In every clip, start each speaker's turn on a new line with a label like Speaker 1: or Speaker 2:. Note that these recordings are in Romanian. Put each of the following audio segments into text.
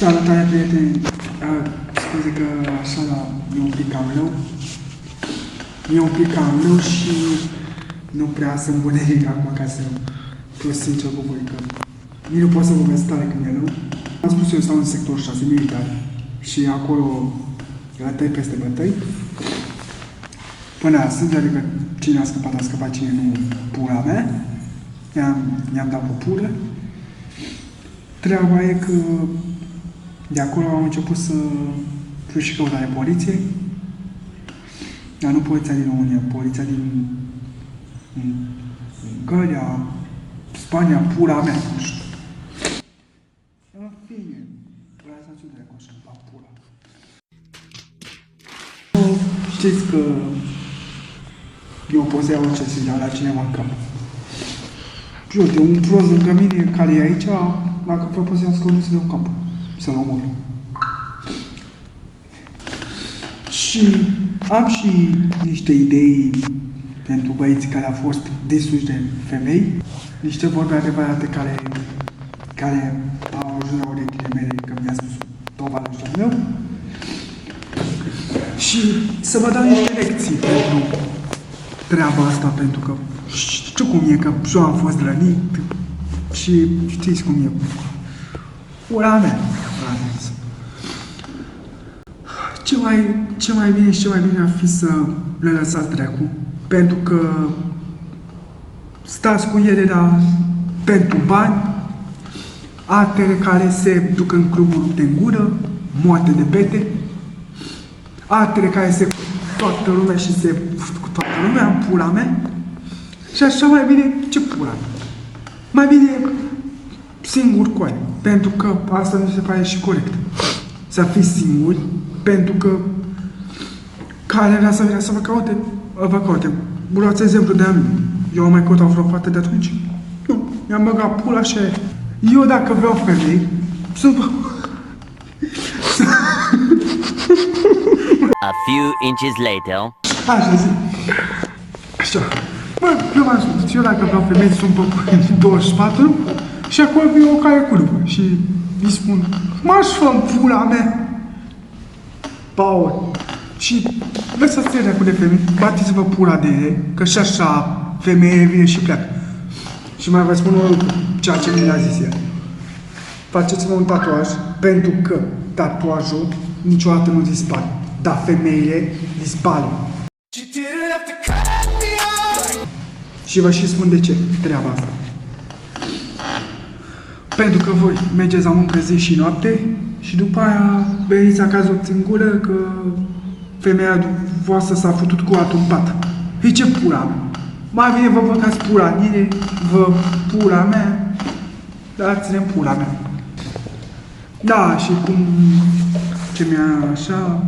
Speaker 1: Salutare, prieteni! Scuze că așa e un pic cam rău. E un pic cam rău și nu prea sunt bune acum ca să fiu sincer cu voi, că nici nu pot să vorbesc tare când e rău. Am spus eu, stau în sectorul 6 militar și acolo bătăi peste bătăi. Până astăzi, adică cine a scăpat, cine nu, pula mea. I-am dat o pulă. Treaba e că de acolo am început să fiu și căutare poliției. Dar nu poliția din România, poliția din Ungaria, Spania, pula mea, nu știu. În fine, lăsați-o de acolo așa, la pula. Știți că eu pot să iau orice să dau la cineva în cap. Uite, un prost lângă mine care e aici, dacă vreau pot să iau scăunul să dau în cap, să-l omor. Și am și niște idei pentru băieți care au fost disuși de femei, niște vorbe adevărate care au ajuns la urechile mele, că mi-a spus tovarășul meu. Și să vă dau niște lecții pentru treaba asta, pentru că știu cum e, că și eu am fost rănit și știți cum e. Ura mea, ce mai bine și ce mai bine ar fi să le lăsați dracu, pentru că stați cu ele pentru bani, altele care se duc în cluburi de gură, moarte de bete, altele care se toată lumea și se cu toată lumea în pula mea. Și așa mai bine, ce pula? Mai bine singur cu aia, pentru că asta nu se pare și corect. Să fiți singuri, pentru că care vrea să vină să vă caute. Luați exemplu de a mine. Eu am mai căutat vreo fată de atunci? Nu, mi-am băgat pula și aia. Eu dacă vreau femei, sunt...
Speaker 2: A few inches later.
Speaker 1: Așa zic. Așa. Bă, eu v-am spus, eu dacă vreau femei sunt pe 24 și acolo vine o care curvă și îi spun, m-aș fă-n pula mea. Paul. Și lăsați-le cu de femei, bateți-vă pula de ele, că și așa femeie vine și pleacă. Și mai vă spun un lucru, ceea ce mi l-a zis el. Faceți-vă un tatuaj, pentru că tatuajul niciodată nu dispare, dar femeile dispare. Și vă și spun de ce treaba asta. Pentru că voi mergeți la muncă zi și noapte și după aia veniți acasă în gură că femeia voastră s-a futut cu altul în pat. E ce pula mea? Mai bine vă băgați pula în ele, vă pula mea, dați-ne pula mea. Da, și cum ce mi-a așa,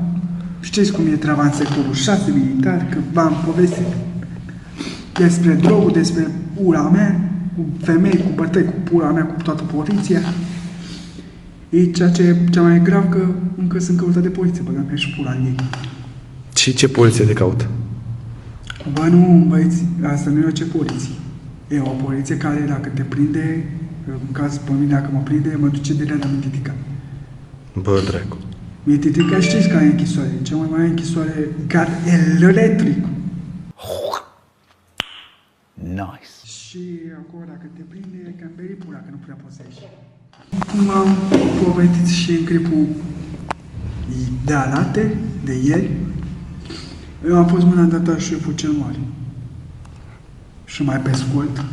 Speaker 1: știți cum e treaba în sectorul 6 militar, că v-am povestit despre drogul, despre pula mea, cu femei, cu bătăi, cu pula mea, cu toată poliția. E ceea ce e cea mai grav, că încă sunt căutat de poliție, băgam mea și pula în ei.
Speaker 3: Și ce poliție te caută?
Speaker 1: Bă, nu, băieți, asta nu e orice poliție. E o poliție care, dacă te prinde, în caz pe mine, dacă mă prinde, mă duce direct la Mititica.
Speaker 3: Bă, dracu.
Speaker 1: Mititica știți care e închisoare? Cea mai mare închisoare, gard electric.
Speaker 2: Nice.
Speaker 1: Și acolo, dacă te prinde, e cam beripula, că nu prea poți să ieși. Cum am povestit și în clipul de alate, de ieri, eu am fost mâna dată șeful cel mare. Și mai pe scurt,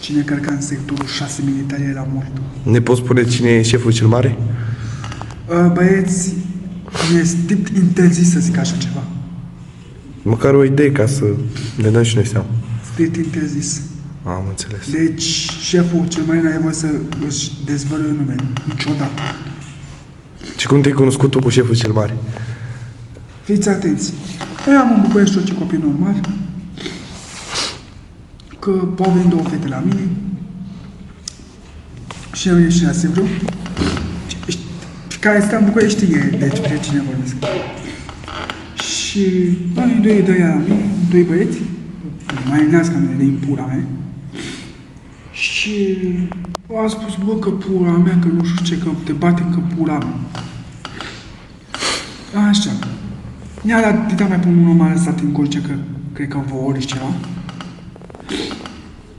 Speaker 1: cine cărca în sectorul 6 militar era mort.
Speaker 3: Ne poți spune cine e șeful cel mare?
Speaker 1: Băieți, mi-e strict interzis să zic așa ceva.
Speaker 3: Măcar o idee ca să ne dăm și noi seama.
Speaker 1: Strict interzis.
Speaker 3: Am înțeles.
Speaker 1: Deci, șeful cel mare n-a voie să își dezvăluie numele. Niciodată.
Speaker 3: Și cum te-ai cunoscut tu cu șeful cel mare?
Speaker 1: Fiți atenți. Eu am în București orice copii normal. Că au venit două fete la mine. Și am ieșit la Sibiu. Care stă în București știe despre cine vorbesc. Și unii doi la mine, doi băieți, mai înalți ca mine de impura mea. Și a spus, bă, că pula mea, că nu știu ce, că te bate că pula mea. Așa. Mi-a dat dita mai pe unul, m-a lăsat în curce, că cred că vă ori ceva.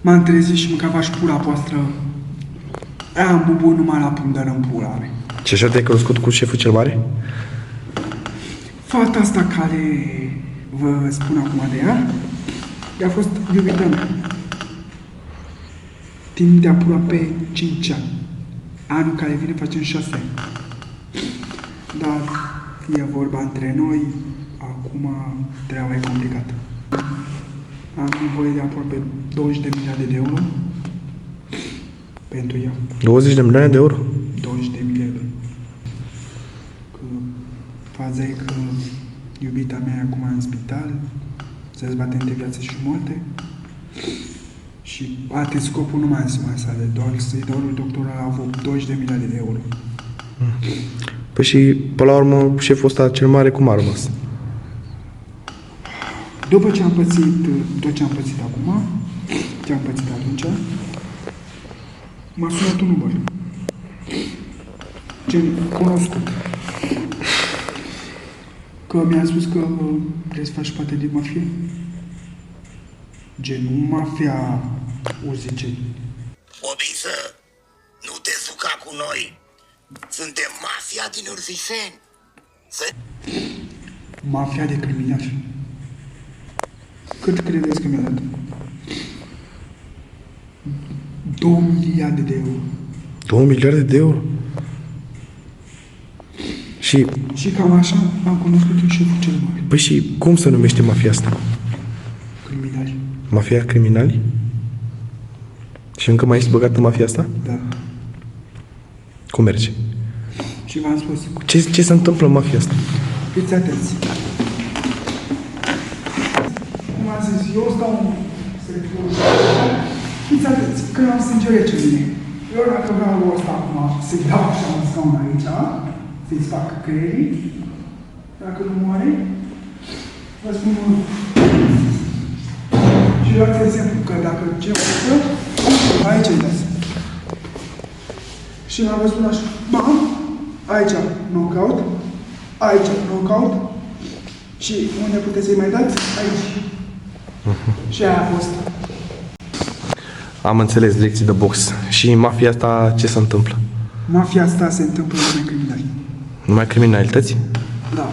Speaker 1: M-am trezit și mâncava și pula voastră. Am bubut numai la pundăr în pula mea.
Speaker 3: Și așa te-ai cunoscut cu șeful cel mare?
Speaker 1: Fata asta care vă spun acum de ea, a fost iubita mea. Timp de aproape 5 ani. Anul care vine facem 6 ani. Dar e vorba între noi, acum treaba e complicată. Am nevoie de aproape 20 de miliarde de euro pentru ea.
Speaker 3: 20 de milioane de euro?
Speaker 1: 20 de miliarde. Că faza e că iubita mea e acum în spital, se dezbate între viață și moarte. Și alte scopul nu mai sale, doar să-i dau lui doctorul a avut 20 de miliarde de euro.
Speaker 3: Păi și, până la urmă, șeful ăsta cel mare cum a rămas?
Speaker 1: După ce am pățit tot ce am pățit acum, ce am pățit atunci, m-a sunat un număr. Gen cunoscut. Că mi-a spus că vrei să faci parte din mafie. Gen, mafia, o zice.
Speaker 4: Obisă, nu te suca cu noi. Suntem mafia din Urziceni.
Speaker 1: Mafia de criminali. Cât credeți că mi-a dat? 2 miliarde de euro.
Speaker 3: 2 miliarde de euro? Și
Speaker 1: cam așa am cunoscut eu șeful cel mare.
Speaker 3: păi și cum se numește mafia asta?
Speaker 1: Criminali.
Speaker 3: Mafia criminali? Și încă mai ești băgat în mafia asta?
Speaker 1: Da.
Speaker 3: Cum merge?
Speaker 1: Și v-am spus,
Speaker 3: Ce se întâmplă în mafia asta?
Speaker 1: fiți atenți. Cum am zis, eu stau în sectorul ăsta. Fiți atenți, când am sânge rece în mine. Eu dacă vreau ăsta acum să-i dau așa un scaun aici, să-i fac creierii, dacă nu moare, vă spun unul. Și luați exemplu că dacă ce făcă, aici îi dați. Și m-a văzut așa, bam, aici knockout, aici knockout și unde puteți să-i mai dați? Aici. Și aia a fost.
Speaker 3: Am înțeles, lecții de box. Și în mafia asta ce se întâmplă?
Speaker 1: Mafia asta se întâmplă numai criminali.
Speaker 3: Numai criminalități?
Speaker 1: Da.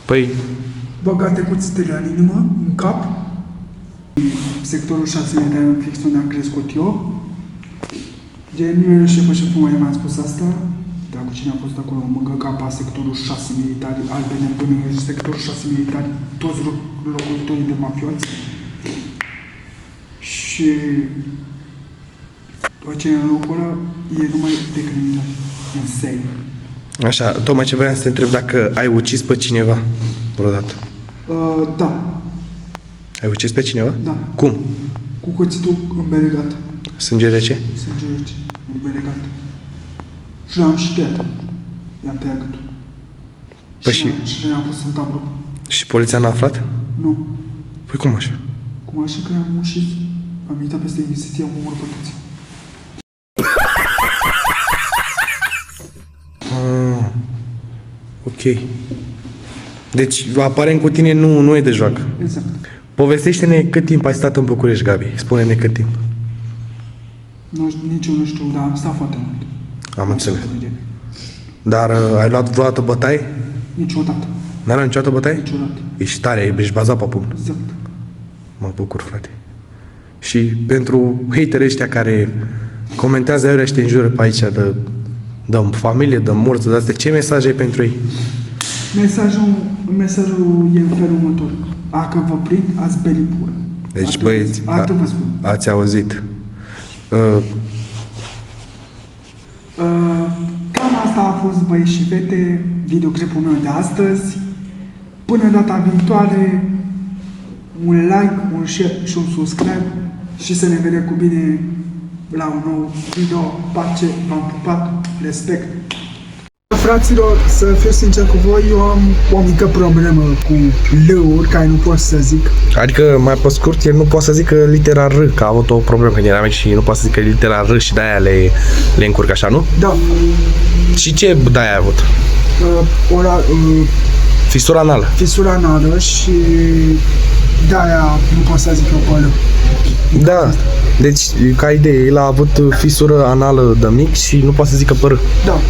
Speaker 3: Păi,
Speaker 1: Băgate cuțitele în inimă, în cap. Sectorul 6 de ani fix unde am crescut eu. Gen, nu știu pe șeful mai m-a spus asta, dar cu cine a fost acolo, mângă capa sectorul 6 militari, albene până în sectorul 6 militari, toți locuitorii de mafioți. Și tot ce e în locul ăla e numai de criminali, insane.
Speaker 3: așa, tocmai ce vreau să te întreb dacă ai ucis pe cineva vreodată.
Speaker 1: Da,
Speaker 3: Ai ucis pe cineva?
Speaker 1: Da.
Speaker 3: Cum?
Speaker 1: cu cuțitul îmbelegat,
Speaker 3: Sânge rece?
Speaker 1: sânge rece, îmbelegat. Și l-am și tăiat. I-am tăiat gâtul.
Speaker 3: Păi
Speaker 1: Și le-am pus în tablă.
Speaker 3: Și poliția n-a aflat?
Speaker 1: Nu.
Speaker 3: Păi cum așa?
Speaker 1: Cum așa că am mușit, am intrat peste investiție, am omorât pe toți.
Speaker 3: Ok. Deci, aparent cu tine nu e de joacă.
Speaker 1: Exact.
Speaker 3: Povestește-ne cât timp ai stat în București, Gabi. Spune-ne cât timp.
Speaker 1: Nici eu nu știu, dar am stat foarte mult.
Speaker 3: Am înțeles.
Speaker 1: stat de-
Speaker 3: Dar ai luat vreodată bătaie?
Speaker 1: Niciodată.
Speaker 3: N-ai luat niciodată bătaie?
Speaker 1: Niciodată.
Speaker 3: Ești tare, ești bazat pe pumn.
Speaker 1: Exact.
Speaker 3: Mă bucur, frate. Și pentru haterii ăștia care comentează aiurea și te înjură pe aici de familie, de morți, de astea, ce mesaj ai pentru ei?
Speaker 1: Mesajul e în felul următor. Dacă vă prind, ați beli pură.
Speaker 3: Deci, băieți,
Speaker 1: Atât vă spun.
Speaker 3: ați auzit.
Speaker 1: Cam asta a fost, băieți și fete, videoclipul meu de astăzi. Până data viitoare, un like, un share și un subscribe și să ne vedem cu bine la un nou video. Pace, v-am pupat, respect. Fraților, să fiu sincer cu voi, eu am o mică problemă cu L-uri, care nu pot să zic.
Speaker 3: Adică, mai pe scurt, el nu poate să zică litera R, că a avut o problemă când era mic și nu poate să zică litera R și de-aia le încurcă așa, nu?
Speaker 1: Da,
Speaker 3: Și ce de-aia a avut? Fisura anală.
Speaker 1: fisura anală și de-aia nu pot să zic eu pe L.
Speaker 3: Da. Deci, ca idee, el a avut fisură anală de mic și nu poate să zică pără.
Speaker 1: Da,